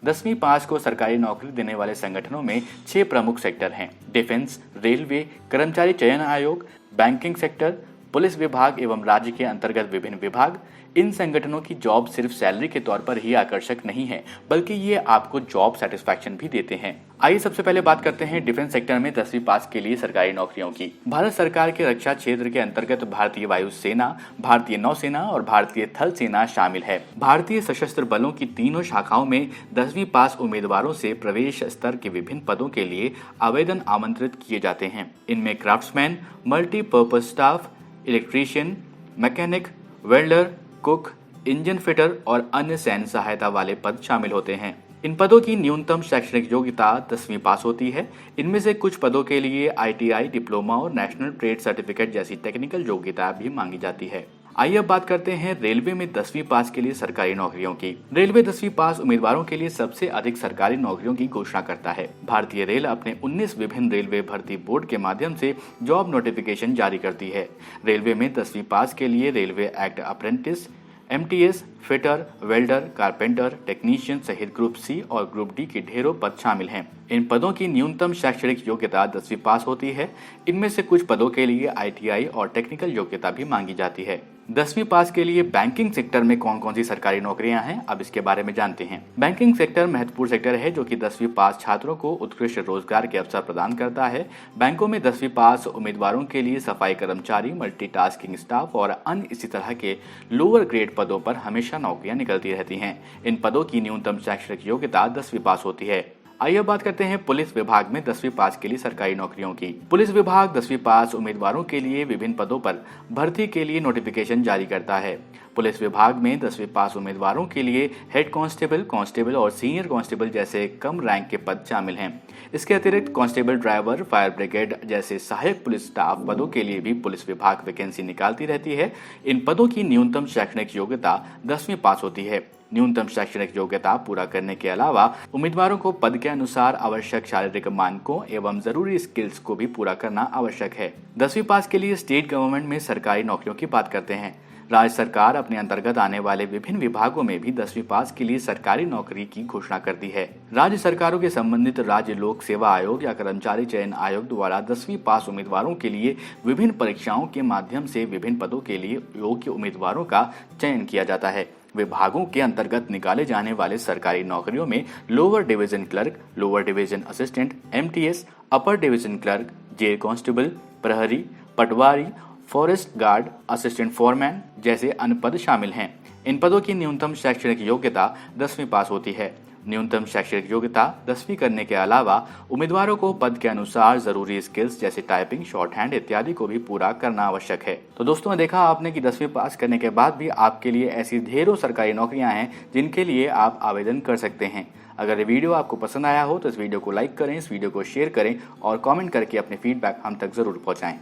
10वीं पास को सरकारी नौकरी देने वाले संगठनों में 6 प्रमुख सेक्टर हैं। डिफेंस, रेलवे, कर्मचारी चयन आयोग, बैंकिंग सेक्टर, पुलिस विभाग एवं राज्य के अंतर्गत विभिन्न विभाग। इन संगठनों की जॉब सिर्फ सैलरी के तौर पर ही आकर्षक नहीं है, बल्कि ये आपको जॉब सेटिस्फैक्शन भी देते हैं। आइए सबसे पहले बात करते हैं डिफेंस सेक्टर में 10वीं पास के लिए सरकारी नौकरियों की। भारत सरकार के रक्षा क्षेत्र के अंतर्गत भारतीय वायुसेना, भारतीय नौसेना और भारतीय थल सेना शामिल है। भारतीय सशस्त्र बलों की तीनों शाखाओं में 10वीं पास उम्मीदवारों से प्रवेश स्तर के विभिन्न पदों के लिए आवेदन आमंत्रित किए जाते हैं। इनमें craftsman, multipurpose staff, electrician, mechanic, welder, cook, engine fitter और अन्य सैन्य सहायता वाले पद शामिल होते हैं। इन पदों की न्यूनतम शैक्षणिक योग्यता 10वीं पास होती है। इनमें से कुछ पदों के लिए ITI, डिप्लोमा और नेशनल ट्रेड सर्टिफिकेट जैसी टेक्निकल योग्यता भी मांगी जाती है। आइए अब बात करते हैं रेलवे में 10वीं पास के लिए सरकारी नौकरियों की। रेलवे 10वीं पास उम्मीदवारों के लिए सबसे अधिक सरकारी नौकरियों की घोषणा करता है। भारतीय रेल अपने 19 विभिन्न रेलवे भर्ती बोर्ड के माध्यम से जॉब नोटिफिकेशन जारी करती है। रेलवे में 10वीं पास के लिए railway act apprentice, MTS, fitter, welder, carpenter, technician सहित ग्रुप C और ग्रुप D के ढेरों पद शामिल हैं। इन पदों की न्यूनतम शैक्षणिक योग्यता 10वीं पास होती है। इनमें से कुछ पदों के लिए ITI और टेक्निकल योग्यता भी मांगी जाती है। 10वीं पास के लिए बैंकिंग सेक्टर में कौन कौन सी सरकारी नौकरियां हैं, अब इसके बारे में जानते हैं। बैंकिंग सेक्टर महत्वपूर्ण सेक्टर है जो कि 10वीं पास छात्रों को उत्कृष्ट रोजगार के अवसर प्रदान करता है। बैंकों में 10वीं पास उम्मीदवारों के लिए सफाई कर्मचारी, मल्टीटास्किंग स्टाफ और अन्य इसी तरह के लोअर ग्रेड पदों पर हमेशा नौकरियां निकलती रहती हैं। इन पदों की न्यूनतम शैक्षणिक योग्यता 10वीं पास होती है। आइए बात करते हैं पुलिस विभाग में 10वीं पास के लिए सरकारी नौकरियों की। पुलिस विभाग 10वीं पास उम्मीदवारों के लिए विभिन्न पदों पर भर्ती के लिए नोटिफिकेशन जारी करता है। पुलिस विभाग में 10वीं पास उम्मीदवारों के लिए हेड कांस्टेबल, कांस्टेबल और सीनियर कांस्टेबल जैसे कम रैंक के पद शामिल हैं। इसके अतिरिक्त कांस्टेबल, ड्राइवर, फायर ब्रिगेड जैसे सहायक पुलिस स्टाफ पदों के लिए भी पुलिस विभाग वैकेंसी निकालती रहती है। इन पदों की न्यूनतम शैक्षणिक योग्यता 10वीं पास होती है। न्यूनतम शैक्षणिक योग्यता पूरा करने के अलावा उम्मीदवारों को पद के अनुसार आवश्यक शारीरिक मानकों एवं जरूरी स्किल्स को भी पूरा करना आवश्यक है। 10वीं पास के लिए स्टेट गवर्नमेंट में सरकारी नौकरियों की बात करते हैं। राज्य सरकार अपने अंतर्गत आने वाले विभिन्न विभागों में भी 10वीं पास के लिए सरकारी नौकरी की घोषणा करती है। राज्य सरकारों के संबंधित राज्य लोक सेवा आयोग या कर्मचारी चयन आयोग द्वारा 10वीं पास उम्मीदवारों के लिए विभिन्न परीक्षाओं के माध्यम से विभिन्न पदों के लिए योग्य उम्मीदवारों का चयन किया जाता है। विभागों के अंतर्गत निकाले जाने वाले सरकारी नौकरियों में lower division clerk, lower division assistant, MTS, upper division clerk, jail constable, प्रहरी, patwari, forest guard, assistant foreman जैसे अन्य पद शामिल हैं। इन पदों की न्यूनतम शैक्षणिक योग्यता 10वीं पास होती है। न्यूनतम शैक्षणिक योग्यता 10वीं करने के अलावा उम्मीदवारों को पद के अनुसार जरूरी स्किल्स जैसे टाइपिंग, शॉर्ट हैंड इत्यादि को भी पूरा करना आवश्यक है। तो दोस्तों, देखा आपने कि 10वीं पास करने के बाद भी आपके लिए ऐसी ढेरों सरकारी नौकरियां हैं जिनके लिए आप आवेदन कर सकते हैं। अगर ये वीडियो आपको पसंद आया हो तो इस वीडियो को लाइक करें, इस वीडियो को शेयर करें और कमेंट करके अपने फीडबैक हम तक जरूर पहुंचाएं।